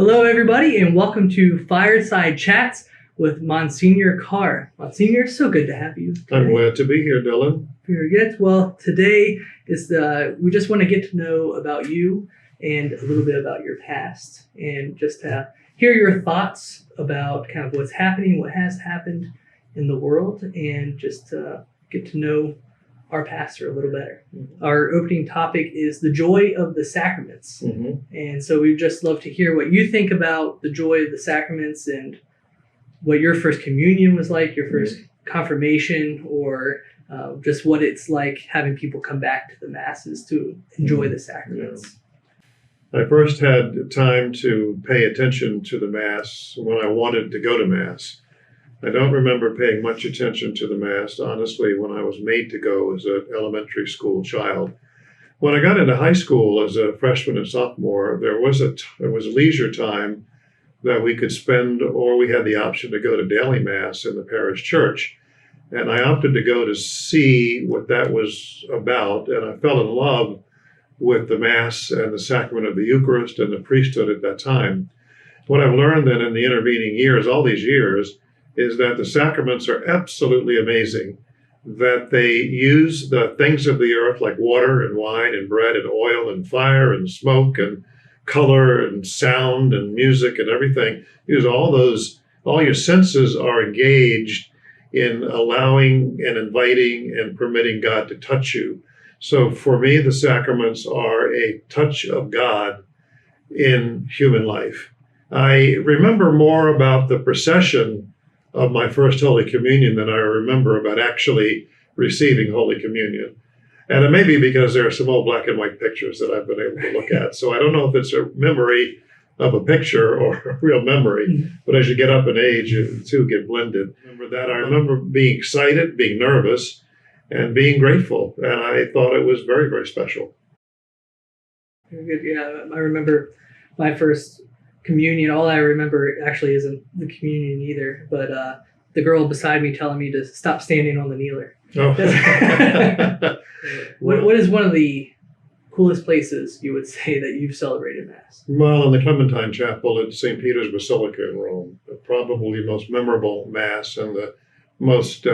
Hello, everybody, and welcome to Fireside Chats with Monsignor Carr. Monsignor, so good to have you today. I'm glad to be here, Dillon. Very good. Well, today we just want to get to know about you and a little bit about your past, and just to hear your thoughts about kind of what's happening, what has happened in the world, and just get to know our pastor a little better. Our opening topic is the joy of the sacraments. And so we'd just love to hear what you think about the joy of the sacraments and what your first communion was like, your first confirmation, or just what it's like having people come back to the masses to enjoy the sacraments. I first had time to pay attention to the Mass when I wanted to go to Mass. I don't remember paying much attention to the Mass, honestly, when I was made to go as an elementary school child. When I got into high school as a freshman and sophomore, there was leisure time that we could spend, or we had the option to go to daily Mass in the parish church. And I opted to go to see what that was about, and I fell in love with the Mass and the sacrament of the Eucharist and the priesthood at that time. What I've learned then in the intervening years, all these years, is that the sacraments are absolutely amazing, that they use the things of the earth like water and wine and bread and oil and fire and smoke and color and sound and music and everything. Use all your senses are engaged in allowing and inviting and permitting God to touch you. So for me, the sacraments are a touch of God in human life. I remember more about the procession of my first Holy Communion than I remember about actually receiving Holy Communion. And it may be because there are some old black and white pictures that I've been able to look at. So I don't know if it's a memory of a picture or a real memory, but as you get up in age, the two get blended. I remember being excited, being nervous, and being grateful. And I thought it was very, very special. Very good. Yeah, I remember my first communion. All I remember actually isn't the communion either, but the girl beside me telling me to stop standing on the kneeler. Oh. What is one of the coolest places you would say that you've celebrated Mass? Well, in the Clementine Chapel at St. Peter's Basilica in Rome, probably the most memorable Mass and the most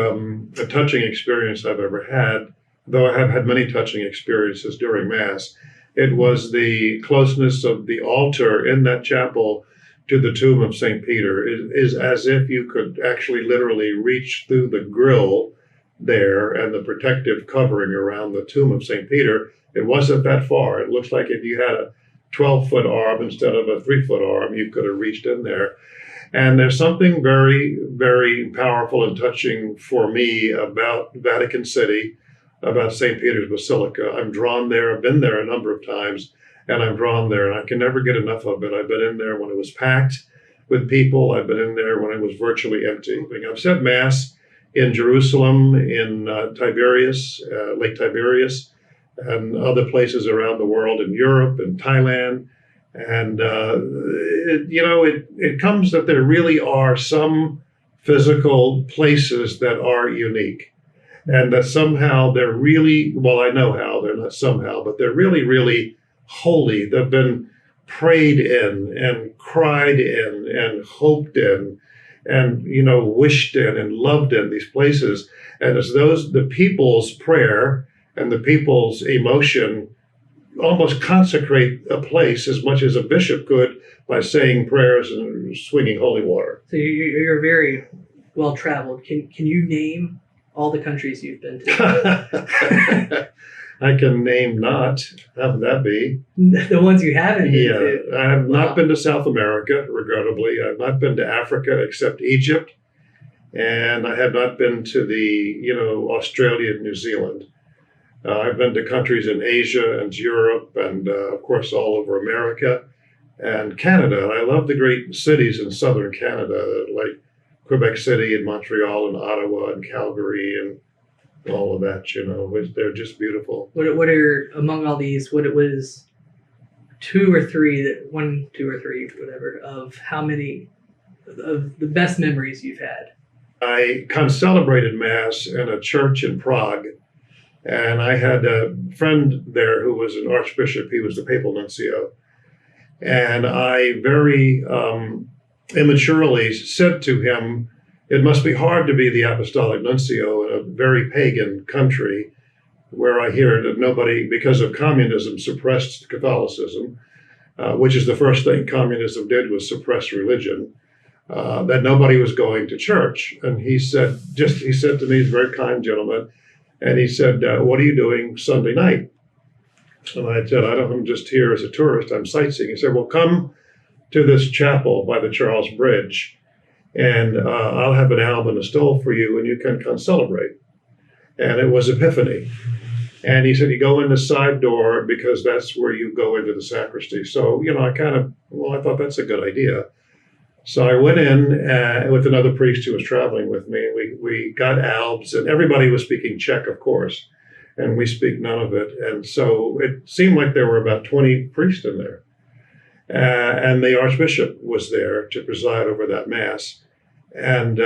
touching experience I've ever had, though I have had many touching experiences during Mass. It was the closeness of the altar in that chapel to the tomb of St. Peter. It is as if you could actually literally reach through the grill there and the protective covering around the tomb of St. Peter. It wasn't that far. It looks like if you had a 12-foot arm instead of a 3-foot arm, you could have reached in there. And there's something very, very powerful and touching for me about Vatican City, about St. Peter's Basilica. I'm drawn there. I've been there a number of times, and I'm drawn there, and I can never get enough of it. I've been in there when it was packed with people. I've been in there when it was virtually empty. I've said Mass in Jerusalem, in Tiberias, Lake Tiberias, and other places around the world, in Europe and Thailand. And, it comes that there really are some physical places that are unique. And that somehow they're really, well, I know how, they're not somehow, but they're really, really holy. They've been prayed in and cried in and hoped in and, wished in and loved in, these places. And as the people's prayer and the people's emotion almost consecrate a place as much as a bishop could by saying prayers and swinging holy water. So you're very well-traveled. Can you name all the countries you've been to? I can name not. How would that be? The ones you haven't been to. I have not been to South America, regrettably. I've not been to Africa except Egypt. And I have not been to the, Australia and New Zealand. I've been to countries in Asia and Europe and, of course, all over America and Canada. And I love the great cities in southern Canada, like Quebec City and Montreal and Ottawa and Calgary and all of that, they're just beautiful. What are, among all these, what it was, two or three, whatever, of how many of the best memories you've had? I celebrated Mass in a church in Prague, and I had a friend there who was an archbishop. He was the papal nuncio. And I very immaturely said to him, it must be hard to be the apostolic nuncio in a very pagan country where I hear that nobody, because of communism, suppressed Catholicism, which is the first thing communism did, was suppress religion, that nobody was going to church. And he said to me, he's a very kind gentleman, and he said, what are you doing Sunday night? And I said, I'm just here as a tourist, I'm sightseeing. He said, well, come to this chapel by the Charles Bridge, and I'll have an alb and a stole for you, and you can come celebrate. And it was Epiphany. And he said, you go in the side door because that's where you go into the sacristy. So, I I thought that's a good idea. So I went in with another priest who was traveling with me. We got albs, and everybody was speaking Czech, of course, and we speak none of it. And so it seemed like there were about 20 priests in there. And the Archbishop was there to preside over that Mass. And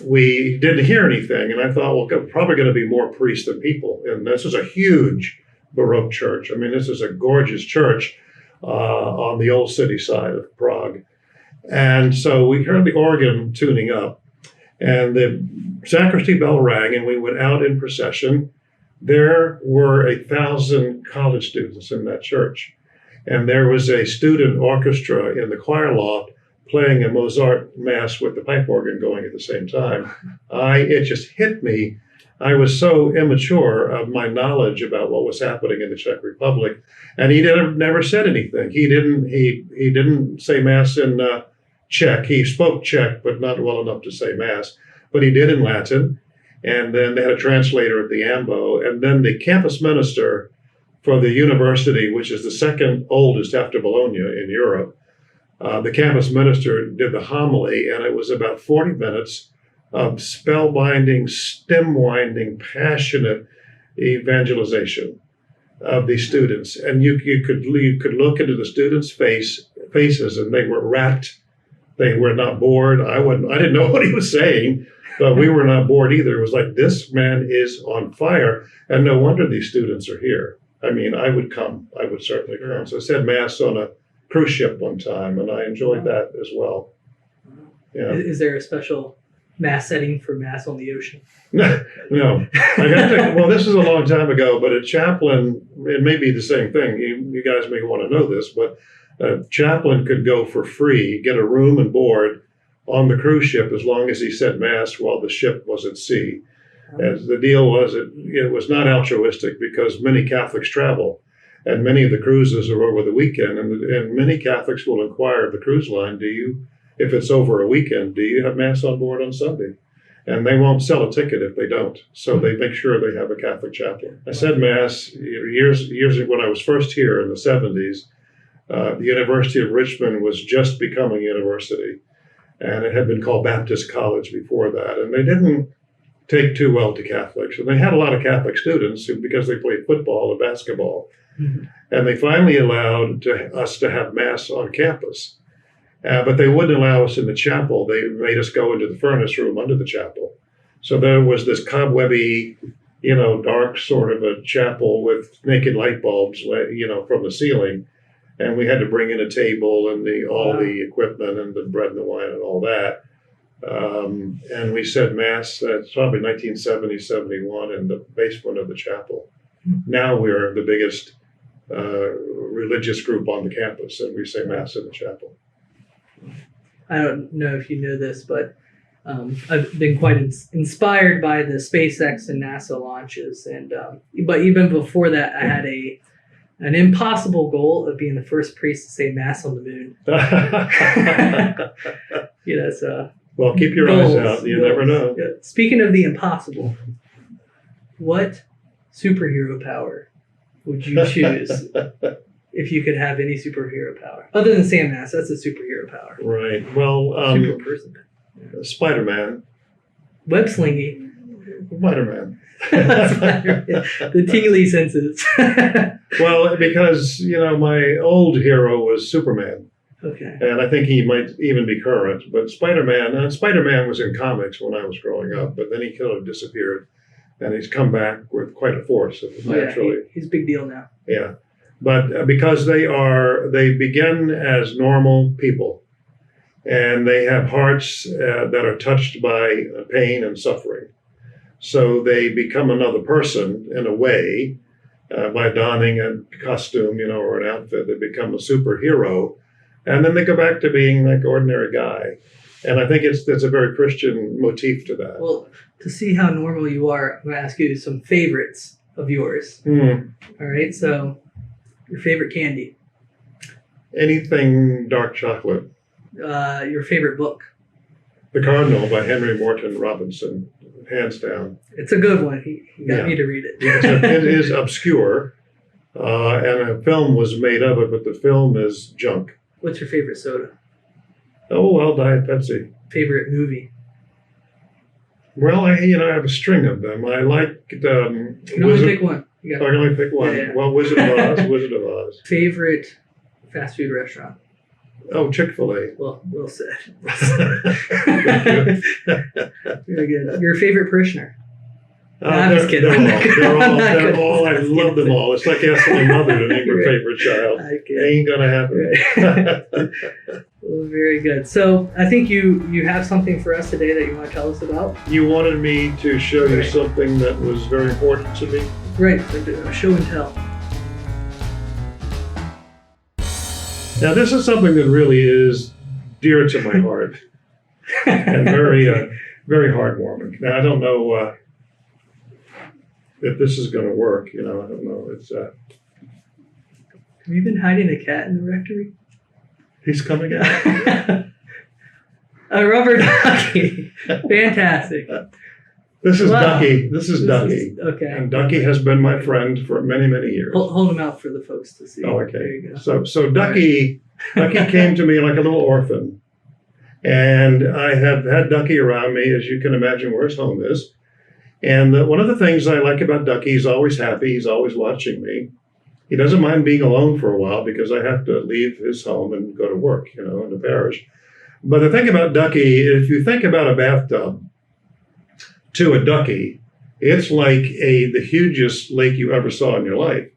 we didn't hear anything. And I thought, well, probably going to be more priests than people. And this is a huge Baroque church. I mean, this is a gorgeous church on the old city side of Prague. And so we heard the organ tuning up, and the sacristy bell rang, and we went out in procession. There were 1,000 college students in that church. And there was a student orchestra in the choir loft playing a Mozart Mass with the pipe organ going at the same time. It just hit me. I was so immature of my knowledge about what was happening in the Czech Republic, and he never said anything. He didn't say Mass in Czech. He spoke Czech, but not well enough to say Mass. But he did in Latin, and then they had a translator at the ambo, and then the campus minister for the university, which is the second oldest after Bologna in Europe. The campus minister did the homily, and it was about 40 minutes of spellbinding, stem-winding, passionate evangelization of these students. And you could look into the students' faces, and they were rapt. They were not bored. I didn't know what he was saying, but we were not bored either. It was like, this man is on fire, and no wonder these students are here. I mean, I would certainly come. So I said Mass on a cruise ship one time, and I enjoyed that as well. Yeah. Is there a special Mass setting for Mass on the ocean? No. Well, this is a long time ago, but a chaplain, it may be the same thing. You guys may want to know this, but a chaplain could go for free, get a room and board on the cruise ship as long as he said Mass while the ship was at sea. And the deal was, it was not altruistic because many Catholics travel, and many of the cruises are over the weekend, and many Catholics will inquire of the cruise line, if it's over a weekend, do you have Mass on board on Sunday? And they won't sell a ticket if they don't. So they make sure they have a Catholic chaplain. I said Mass years when I was first here in the 70s. The University of Richmond was just becoming a university, and it had been called Baptist College before that. And they didn't take too well to Catholics. And they had a lot of Catholic students because they played football and basketball. Mm-hmm. And they finally allowed us to have Mass on campus. But they wouldn't allow us in the chapel. They made us go into the furnace room under the chapel. So there was this cobwebby, dark sort of a chapel with naked light bulbs, from the ceiling. And we had to bring in a table and all the equipment and the bread and the wine and all that. And we said Mass, that's probably 1970, 71 in the basement of the chapel. Now we're the biggest religious group on the campus, and we say Mass in the chapel. I don't know if you know this, but I've been quite inspired by the SpaceX and NASA launches. And but even before that, I had an impossible goal of being the first priest to say Mass on the moon. So... Well, keep your eyes out. You never know. Yeah. Speaking of the impossible, what superhero power would you choose if you could have any superhero power? Other than Sam Mass, that's a superhero power. Right. Well, super person. Spider-Man. Web slinging. Spider-Man. The tingly senses. Well, because, my old hero was Superman. Okay. And I think he might even be current. But Spider-Man was in comics when I was growing up, but then he kind of disappeared. And he's come back with quite a force, naturally. He's a big deal now. Yeah. But because they begin as normal people, and they have hearts that are touched by pain and suffering. So they become another person in a way by donning a costume, or an outfit. They become a superhero, and then they go back to being like ordinary guy. And I think there's a very Christian motif to that. Well, to see how normal you are, I'm going to ask you some favorites of yours. Mm. All right, so your favorite candy. Anything dark chocolate. Your favorite book. The Cardinal by Henry Morton Robinson, hands down. It's a good one. He got me to read it. It is obscure, and a film was made of it, but the film is junk. What's your favorite soda? Oh, well, Diet Pepsi. Favorite movie? Well, I have a string of them. I like. You can only pick one. I can only pick one. Yeah. Well, Wizard of Oz. Wizard of Oz. Favorite fast food restaurant? Oh, Chick-fil-A. Well said. Thank you. Very good. Your favorite parishioner? I'm they're, just kidding. They're all. I love them all. It's like asking a mother to name her favorite child. Ain't gonna happen. Well, very good. So I think you have something for us today that you want to tell us about. You wanted me to show you something that was very important to me. Right, like a show and tell. Now, this is something that really is dear to my heart and very, very heartwarming. Now, I don't know if this is going to work. I don't know. It's. Have you been hiding a cat in the rectory? He's coming out. A rubber ducky. Fantastic. This is Duckie. This is Duckie. Okay. And Duckie has been my friend for many, many years. Hold him out for the folks to see. Oh, okay. There you go. So Duckie came to me like a little orphan. And I have had Duckie around me, as you can imagine where his home is. And one of the things I like about Duckie, he's always happy. He's always watching me. He doesn't mind being alone for a while because I have to leave his home and go to work, in the parish. But the thing about Duckie, if you think about a bathtub to a Duckie, it's like the hugest lake you ever saw in your life.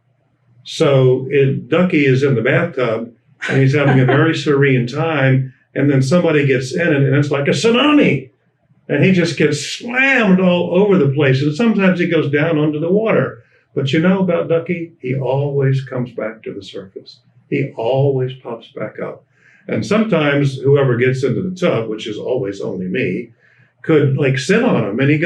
So Duckie is in the bathtub and he's having a very serene time, and then somebody gets in it and it's like a tsunami. And he just gets slammed all over the place. And sometimes he goes down under the water. But about Duckie? He always comes back to the surface. He always pops back up. And sometimes whoever gets into the tub, which is always only me, could sit on him. And he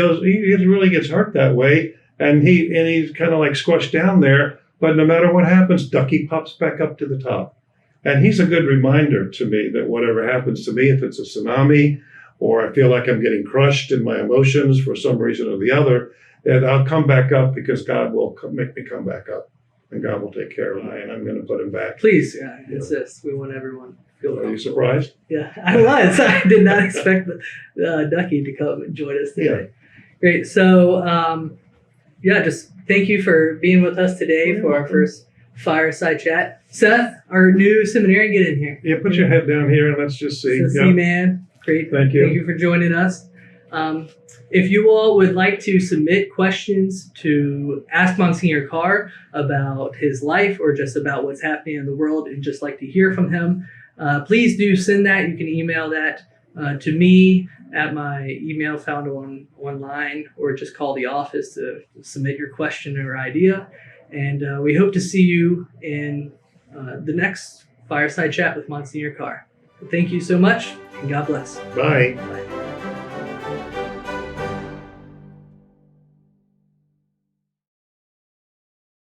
really gets hurt that way. And he's kind of squashed down there. But no matter what happens, Duckie pops back up to the top. And he's a good reminder to me that whatever happens to me, if it's a tsunami, or I feel like I'm getting crushed in my emotions for some reason or the other, that I'll come back up because God will make me come back up. And God will take care of me, and I'm going to put him back. Please, insist. We want everyone to feel comfortable. Are you surprised? Yeah, I was. I did not expect Duckie to come and join us today. Yeah. Great. So, just thank you for being with us today for our first Fireside Chat. Seth, our new seminarian, get in here. Yeah, put your head down here and let's just see. See, man. Great. Thank you. Thank you for joining us. If you all would like to submit questions to ask Monsignor Carr about his life or just about what's happening in the world and just like to hear from him, please do send that. You can email that to me at my email found online, or just call the office to submit your question or idea. And we hope to see you in the next Fireside Chat with Monsignor Carr. Thank you so much, and God bless. Bye. Bye.